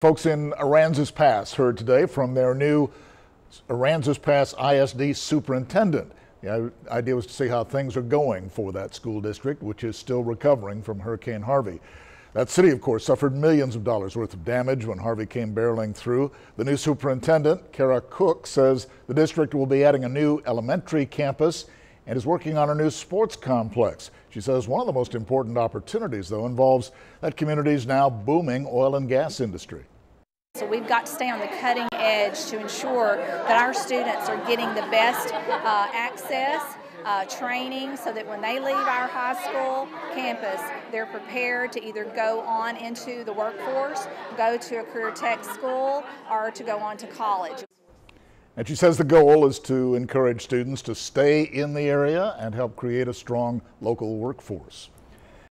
Folks in Aransas Pass heard today from their new Aransas Pass ISD superintendent. The idea was to see how things are going for that school district, which is still recovering from Hurricane Harvey. That city, of course, suffered millions of dollars worth of damage when Harvey came barreling through. The new superintendent, Kara Cook, says the district will be adding a new elementary campus and is working on a new sports complex. She says one of the most important opportunities, though, involves that community's now booming oil and gas industry. So we've got to stay on the cutting edge to ensure that our students are getting the best access, training, so that when they leave our high school campus, they're prepared to either go on into the workforce, go to a career tech school, or to go on to college. And she says the goal is to encourage students to stay in the area and help create a strong local workforce.